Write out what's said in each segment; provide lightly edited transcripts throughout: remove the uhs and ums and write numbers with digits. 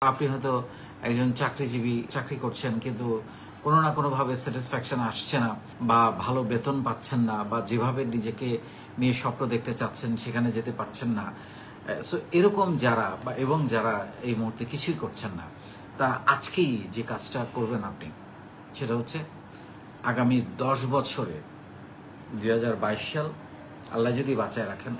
আপনি হয়তো একজন চাকরিজীবী, চাকরি করছেন কিন্তু কোনো না কোনোভাবে স্যাটিসফ্যাকশন আসছে না, বা ভালো বেতন পাচ্ছেন না, বা যেভাবে নিজেকে নিয়ে স্বপ্ন দেখতে চাচ্ছেন সেখানে যেতে পারছেন না। সো এরকম যারা এবং যারা এই মুহূর্তে কিছুই করছেন না, তা আজকেই যে কাজটা করবেন আপনি, সেটা হচ্ছে আগামী 10 বছরে 2022 সাল আল্লাহ যদি বাঁচায় রাখেন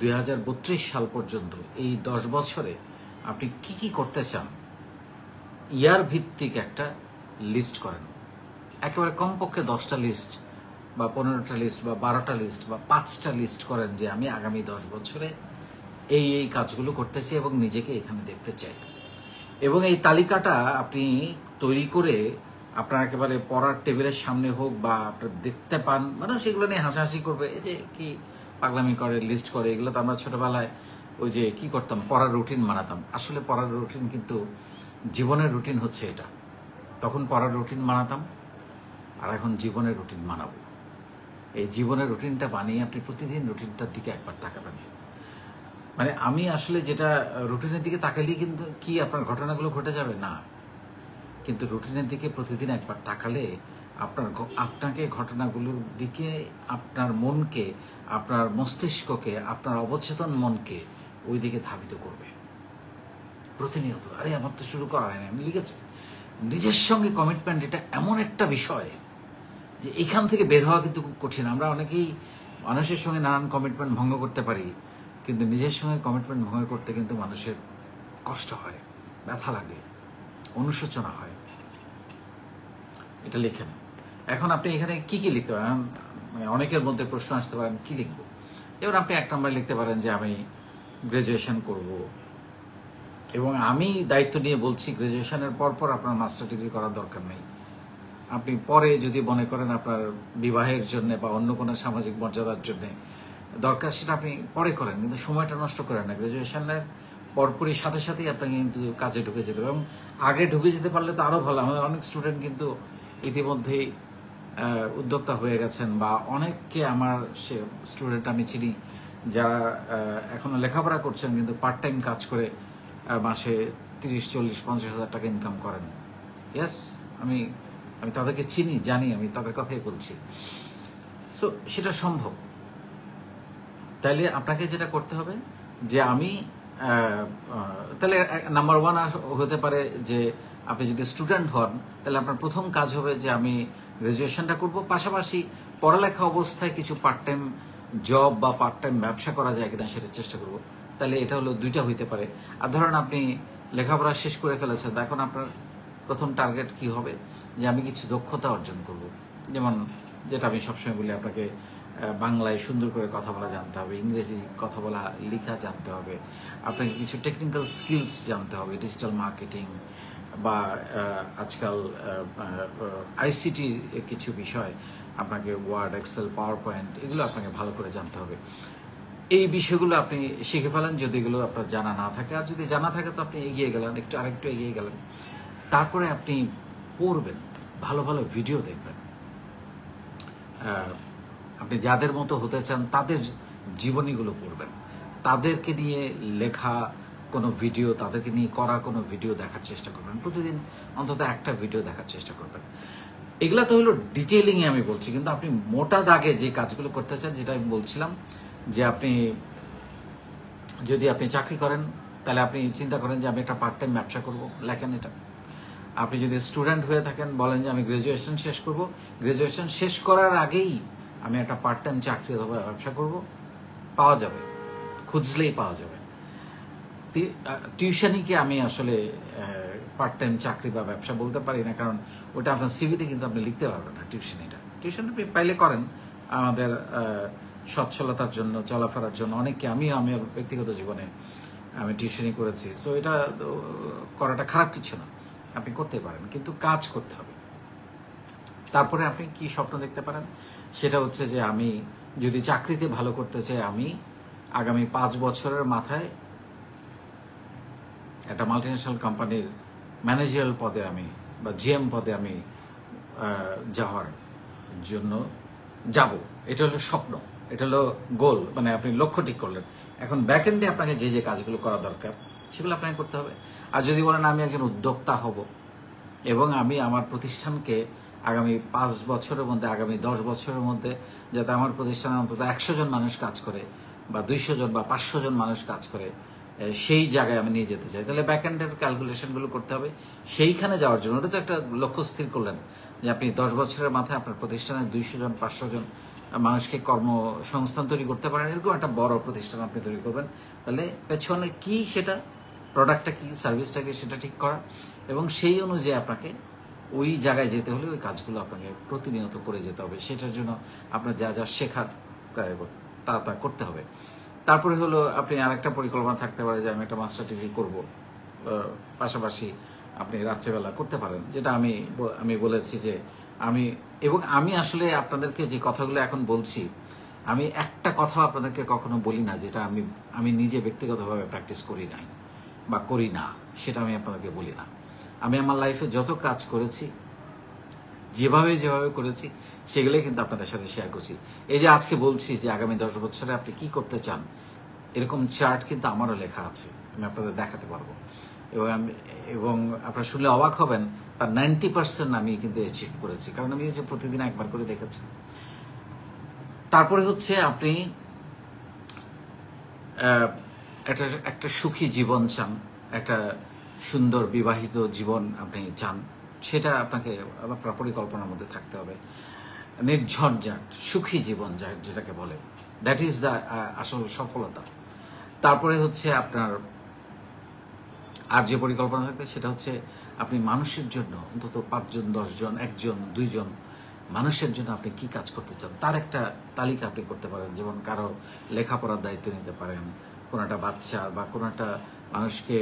2032 সাল পর্যন্ত এই 10 বছরে আপনি কি কি করতে চান, ইয়ার ভিত্তিক একটা লিস্ট করেন। একেবারে কমপক্ষে 10টা লিস্ট বা 15টা লিস্ট বা 12টা লিস্ট বা 5টা লিস্ট করেন যে আমি আগামী 10 বছরে এই এই কাজগুলো করতে চাই এবং নিজেকে এখানে দেখতে চাই। এবং এই তালিকাটা আপনি তৈরি করে আপনার একেবারে পড়ার টেবিলের সামনে হোক বা আপনার দেখতে পান, মানে সেগুলো নিয়ে হাসাহাসি করবে, এই যে কি পাগলামি করে লিস্ট করে, এগুলো তো আমরা ছোটবেলায় ওই যে কি করতাম, পড়ার রুটিন বানাতাম। আসলে পড়ার রুটিন কিন্তু জীবনের রুটিন হচ্ছে এটা। তখন পড়ার রুটিন বানাতাম, আর এখন জীবনের রুটিন বানাবো। এই জীবনের রুটিনটা বানিয়ে আপনি প্রতিদিন রুটিনটার দিকে একবার তাকাবেন। মানে আমি আসলে যেটা রুটিনের দিকে তাকালেই কিন্তু কি আপনার ঘটনাগুলো ঘটে যাবে না, কিন্তু রুটিনের দিকে প্রতিদিন একবার তাকালে আপনাকে ঘটনাগুলোর দিকে, আপনার মনকে, আপনার মস্তিষ্ককে, আপনার অবচেতন মনকে ওই দিকে ধাবিত করবে প্রতিনিয়ত। আরে আমার তো শুরু করা হয়নি, আমি লিখেছি। নিজের সঙ্গে কমিটমেন্ট এটা এমন একটা বিষয় যে এখান থেকে বের হওয়া কিন্তু খুব কঠিন। আমরা অনেকেই মানুষের সঙ্গে নানান কমিটমেন্ট ভঙ্গ করতে পারি, কিন্তু নিজের সঙ্গে কমিটমেন্ট ভঙ্গ করতে কিন্তু মানুষের কষ্ট হয়, ব্যথা লাগে, অনুশোচনা হয়। এটা লিখেন। এখন আপনি এখানে কি কি লিখতে পারেন, মানে অনেকের মধ্যে প্রশ্ন আসতে পারেন কি লিখবো। যেমন আপনি 1 নম্বরে লিখতে পারেন যে আমি গ্রাজুয়েশন করব, এবং আমি দায়িত্ব নিয়ে বলছি গ্রাজুয়েশনের পর আপনার মাস্টার ডিগ্রি করার দরকার নেই। আপনি পরে যদি মনে করেন আপনার বিবাহের জন্য বা অন্য কোনো সামাজিক মর্যাদার জন্য দরকার, সেটা আপনি পরে করেন, কিন্তু সময়টা নষ্ট করেন না। গ্রাজুয়েশনের পরপরই সাথে সাথেই আপনাকে কিন্তু কাজে ঢুকে যেতে হবে, এবং আগে ঢুকে যেতে পারলে তো আরও ভালো। আমাদের অনেক স্টুডেন্ট কিন্তু ইতিমধ্যেই উদ্যোক্তা হয়ে গেছেন, বা অনেককে আমার সে স্টুডেন্ট আমি চিনি যারা এখনো লেখাপড়া করছেন কিন্তু পার্ট টাইম কাজ করে মাসে 30, 40, 50 হাজার টাকা ইনকাম করেন। ইয়েস, আমি তাদেরকে চিনি, জানি, আমি তাদের কথাই বলছি। সো সেটা সম্ভব। তাইলে আপনাকে যেটা করতে হবে যে আমি তাহলে নাম্বার 1 হতে পারে যে আপনি যদি স্টুডেন্ট হন তাহলে আপনার প্রথম কাজ হবে যে আমি গ্রাজুয়েশনটা করব, পাশাপাশি পড়ালেখা অবস্থায় কিছু পার্ট টাইম জব বা পার্ট টাইম ব্যবসা করা যায় কিনা সেটা চেষ্টা করব। তাহলে এটা হলো 2টা হইতে পারে। আর ধরেন আপনি লেখাপড়া শেষ করে ফেলেছেন, এখন আপনার প্রথম টার্গেট কি হবে যে আমি কিছু দক্ষতা অর্জন করব। যেমন যেটা আমি সবসময় বলি, আপনাকে বাংলায় সুন্দর করে কথা বলা জানতে হবে, ইংরেজি কথা বলা লেখা জানতে হবে, আপনাকে কিছু টেকনিক্যাল স্কিলস জানতে হবে, ডিজিটাল মার্কেটিং বা আজকাল আইসিটির কিছু বিষয়, আপনাকে ওয়ার্ড, এক্সেল, পাওয়ার পয়েন্ট এগুলো আপনাকে ভালো করে জানতে হবে। এই বিষয়গুলো আপনি শিখে ফেলেন যদি এগুলো আপনার জানা না থাকে। আর যদি জানা থাকে তো আপনি এগিয়ে গেলেন, আরেকটু এগিয়ে গেলেন। তারপরে আপনি পড়বেন, ভালো ভালো ভিডিও দেখবেন। আপনি যাদের মতো হতে চান তাদের জীবনীগুলো পড়বেন, তাদেরকে নিয়ে লেখা কোনো ভিডিও, তাদেরকে নিয়ে করা কোনো ভিডিও দেখার চেষ্টা করবেন। প্রতিদিন অন্তত একটা ভিডিও দেখার চেষ্টা করবেন। এগুলা তো হলো ডিটেইলিংয়ে আমি বলছি, কিন্তু আপনি মোটা দাগে যে কাজগুলো করতে চান, যেটা আমি বলছিলাম যে আপনি যদি আপনি চাকরি করেন তাহলে আপনি চিন্তা করেন যে আমি একটা পার্ট টাইম ব্যবসা করব, লেখেন এটা। আপনি যদি স্টুডেন্ট হয়ে থাকেন বলেন যে আমি গ্রাজুয়েশন শেষ করব, গ্রাজুয়েশন শেষ করার আগেই আমি একটা পার্ট টাইম চাকরি অথবা ব্যবসা করব। পাওয়া যাবে, খুঁজলেই পাওয়া যাবে। টিউশনিকে আমি আসলে পার্ট টাইম চাকরি বা ব্যবসা বলতে পারি না, কারণ ওটা আপনার সিভিতে কিন্তু আপনি লিখতে পারবেন না। টিউশন আপনি পাইলে করেন আমাদের সচ্ছলতার জন্য, চলাফেরার জন্য। অনেককে আমি ব্যক্তিগত জীবনে আমি টিউশনি করেছি। সো এটা করাটা খারাপ কিছু না, আপনি করতে পারেন, কিন্তু কাজ করতে হবে। তারপরে আপনি কি স্বপ্ন দেখতে পারেন সেটা হচ্ছে যে আমি যদি চাকরিতে ভালো করতে চাই, আমি আগামী 5 বছরের মাথায় একটা মাল্টিন্যাশনাল কোম্পানির ম্যানেজারিয়াল পদে আমি বা জিএম পদে আমি যাওয়ার জন্য যাব। এটা হলো স্বপ্ন, এটা হলো গোল, মানে আপনি লক্ষ্য ঠিক করলেন। এখন ব্যাক এন্ডে আপনাকে যে যে কাজগুলো করা দরকার সেগুলো আপনাকে করতে হবে। আর যদি বলেন আমি একজন উদ্যোক্তা হব এবং আমি আমার প্রতিষ্ঠানকে আগামী 5 বছরের মধ্যে, আগামী 10 বছরের মধ্যে যাতে আমার প্রতিষ্ঠানে অন্তত 100 জন মানুষ কাজ করে বা 200 জন বা 500 জন মানুষ কাজ করে, সেই জায়গায় আমি নিয়ে যেতে চাই, তাহলে ব্যাকএন্ডের ক্যালকুলেশনগুলো করতে হবে। সেইখানে যাওয়ার জন্য ওটা তো একটা লক্ষ্য স্থির করলেন যে আপনি 10 বছরের মাথায় আপনার প্রতিষ্ঠানে 200 জন 500 জন মানুষকে কর্মসংস্থান তৈরি করতে পারেন, এরকম একটা বড় প্রতিষ্ঠান আপনি তৈরি করবেন। তাহলে পেছনে কি, সেটা প্রোডাক্টটা কি, সার্ভিসটা কি, সেটা ঠিক করা, এবং সেই অনুযায়ী আপনাকে ওই জায়গায় যেতে হলে ওই কাজগুলো আপনাকে প্রতিনিয়ত করে যেতে হবে। সেটার জন্য আপনার যা যা শেখার তা করতে হবে। তারপরে হলো আপনি আরেকটা পরিকল্পনা থাকতে পারে যে আমি একটা মাস্টার ডিগ্রি করব, পাশাপাশি আপনি রাত্রেবেলা করতে পারেন, যেটা আমি বলেছি যে আমি আসলে আপনাদেরকে যে কথাগুলো এখন বলছি, আমি একটা কথা আপনাদেরকে কখনো বলি না যেটা আমি নিজে ব্যক্তিগতভাবে প্র্যাকটিস করি নাই বা করি না, সেটা আমি আপনাদেরকে বলি না। আমি আমার লাইফে যত কাজ করেছি, যেভাবে করেছি, সেগুলোই কিন্তু আপনাদের সাথে শেয়ার করছি। এই যে আজকে বলছি যে আগামী 10 বছরে আপনি কি করতে চান, এরকম চার্ট কিন্তু আমারও লেখা আছে, আমি আপনাদের দেখাতে পারবো। এবং আপনারা শুনলে অবাক হবেন, তার 90% আমি কিন্তু অ্যাচিভ করেছি, কারণ আমি যে প্রতিদিন একবার করে দেখেছি। তারপরে হচ্ছে আপনি একটা সুখী জীবন চান, একটা সুন্দর বিবাহিত জীবন আপনি চান, সেটা আপনাকে আপনার পরিকল্পনার মধ্যে থাকতে হবে। নির্ঝঞ্ঝাট সুখী জীবন যেটাকে বলে, দ্যাট ইজ দ্য আসল সফলতা। তারপরে হচ্ছে আপনার আর যে পরিকল্পনা থাকবে সেটা হচ্ছে আপনি মানুষের জন্য অন্তত 5 জন 10 জন 1 জন 2 জন মানুষের জন্য আপনি কি কাজ করতে চান তার একটা তালিকা আপনি করতে পারেন। যেমন কারো লেখাপড়ার দায়িত্ব নিতে পারেন, কোনো একটা বাচ্চা বা কোনো একটা মানুষকে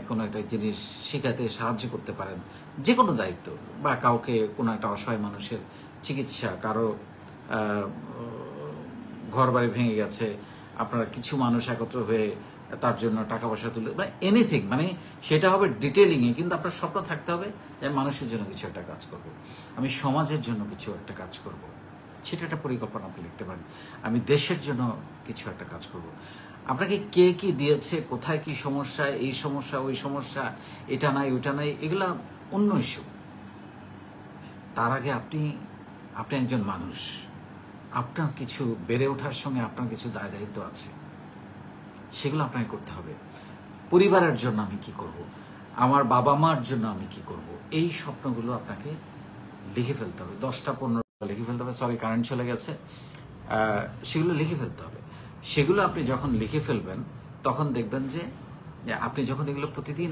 কোনো একটা জিনিস শেখাতে সাহায্য করতে পারেন, যে কোনো দায়িত্ব, বা কাউকে কোনো একটা অসহায় মানুষের চিকিৎসা, কারো ঘর বাড়ি ভেঙে গেছে, আপনারা কিছু মানুষ একত্র হয়ে তার জন্য টাকা পয়সা তুলে, মানে এনিথিং, মানে সেটা হবে ডিটেলিংয়ে, কিন্তু আপনার স্বপ্ন থাকতে হবে যে মানুষের জন্য কিছু একটা কাজ করব, আমি সমাজের জন্য কিছু একটা কাজ করব, সেটা একটা পরিকল্পনা আপনি লিখতে পারেন। আমি দেশের জন্য কিছু একটা কাজ করব। আপনাকে কে কি দিয়েছে, কোথায় কি সমস্যা, এই সমস্যা ওই সমস্যা, এটা নাই ওইটা নাই, এগুলা অন্য ইস্যু। তার আগে আপনি একজন মানুষ, আপনার কিছু বেড়ে ওঠার সঙ্গে আপনার কিছু দায় দায়িত্ব আছে, সেগুলো আপনাকে করতে হবে। পরিবারের জন্য আমি কি করব, আমার বাবা মার জন্য আমি কি করব, এই স্বপ্নগুলো আপনাকে লিখে ফেলতে হবে। 10টা 15টা লিখে ফেলতে হবে। সরি, কারেন্ট চলে গেছে। সেগুলো লিখে ফেলতে হবে। সেগুলো আপনি যখন লিখে ফেলবেন তখন দেখবেন যে আপনি যখন এগুলো প্রতিদিন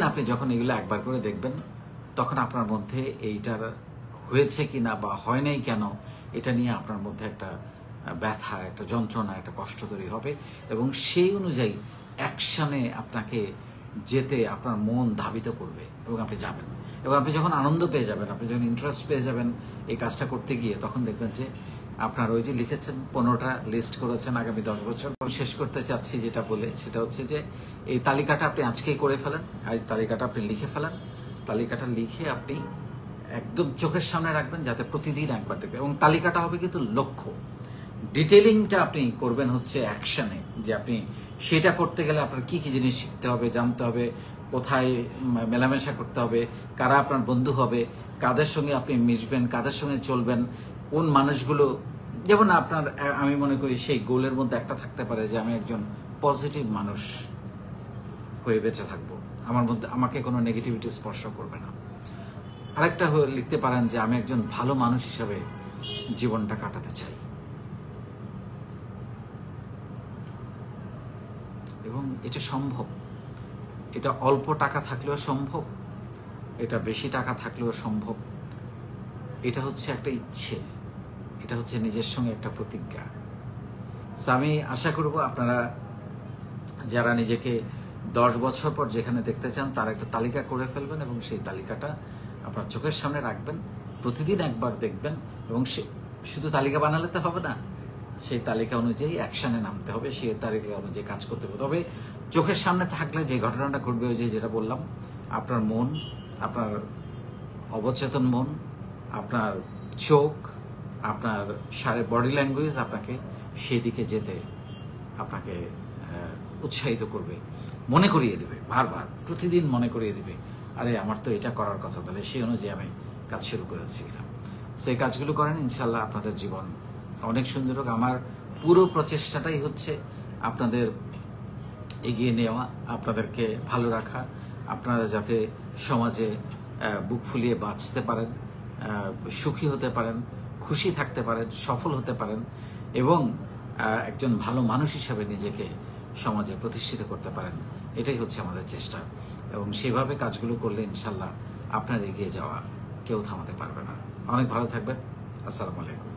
আপনি যখন এগুলো একবার করে দেখবেন, তখন আপনার মধ্যে এইটার হয়েছে কিনা বা হয় নাই কেন, এটা নিয়ে আপনার মধ্যে একটা ব্যথা, একটা যন্ত্রণা, একটা কষ্ট তৈরি হবে, এবং সেই অনুযায়ী অ্যাকশনে আপনাকে যেতে আপনার মন ধাবিত করবে এবং আপনি যাবেন। এবং আপনি যখন আনন্দ পেয়ে যাবেন, আপনি যখন ইন্টারেস্ট পেয়ে যাবেন এই কাজটা করতে গিয়ে, তখন দেখবেন যে আপনার ওই যে লিখেছেন 15টা লিস্ট করেছেন আগামী 10 বছর। শেষ করতে চাচ্ছি যেটা বলে, সেটা হচ্ছে যে এই তালিকাটা আপনি আজকেই করে ফেলেন, এই তালিকাটা আপনি লিখে ফেলেন। তালিকাটা লিখে আপনি একদম চোখের সামনে রাখবেন, যাতে প্রতিদিন একবার দেখবেন, এবং তালিকাটা হবে কিন্তু লক্ষ্য। ডিটেলিংটা আপনি করবেন হচ্ছে অ্যাকশনে, যে আপনি সেটা করতে গেলে আপনার কি কি জিনিস শিখতে হবে, জানতে হবে, কোথায় মেলামেশা করতে হবে, কারা আপনার বন্ধু হবে, কাদের সঙ্গে আপনি মিশবেন, কাদের সঙ্গে চলবেন, কোন মানুষগুলো, যেমন আপনার, আমি মনে করি সেই গোলের মধ্যে একটা থাকতে পারে যে আমি একজন পজিটিভ মানুষ হয়ে বেঁচে থাকবো, আমাকে কোনো নেগেটিভিটি স্পর্শ করবে না। আরেকটা লিখতে পারেন যে আমি একজন ভালো মানুষ হিসাবে জীবনটা কাটাতে চাই, এবং এটা সম্ভব। এটা অল্প টাকা থাকলেও সম্ভব, এটা বেশি টাকা থাকলেও সম্ভব। এটা হচ্ছে একটা ইচ্ছে, এটা হচ্ছে নিজের সঙ্গে একটা প্রতিজ্ঞা। আমি আশা করব আপনারা যারা নিজেকে 10 বছর পর যেখানে দেখতে চান তার একটা তালিকা করে ফেলবেন, এবং সেই তালিকাটা আপনার চোখের সামনে রাখবেন, প্রতিদিন একবার দেখবেন, এবং শুধু তালিকা বানালে তো হবে না, সেই তালিকা অনুযায়ী অ্যাকশনে নামতে হবে, সেই তালিকা অনুযায়ী কাজ করতে হবে। তবে চোখের সামনে থাকলে যে ঘটনাটা ঘটবে, ওই যেটা বললাম, আপনার মন, আপনার অবচেতন মন, আপনার চোখ, আপনার বডি ল্যাঙ্গুয়েজ আপনাকে সেদিকে যেতে আপনাকে উৎসাহিত করবে, মনে করিয়ে দেবে, বারবার প্রতিদিন মনে করিয়ে দেবে, আরে আমার তো এটা করার কথা, তাহলে সেই অনুযায়ী আমি কাজ শুরু করেছিলাম। সো এই কাজগুলো করেন, ইনশাল্লাহ আপনাদের জীবন অনেক সুন্দর হোক। আমার পুরো প্রচেষ্টাটাই হচ্ছে আপনাদের এগিয়ে নেওয়া, আপনাদেরকে ভালো রাখা, আপনারা যাতে সমাজে বুক ফুলিয়ে বাঁচতে পারেন, সুখী হতে পারেন, খুশি থাকতে পারেন, সফল হতে পারেন এবং একজন ভালো মানুষ হিসাবে নিজেকে সমাজে প্রতিষ্ঠিত করতে পারেন, এটাই হচ্ছে আমাদের চেষ্টা। এবং সেভাবে কাজগুলো করলে ইনশাল্লাহ আপনার এগিয়ে যাওয়া কেউ থামাতে পারবে না। অনেক ভালো থাকবেন। আসসালামু আলাইকুম।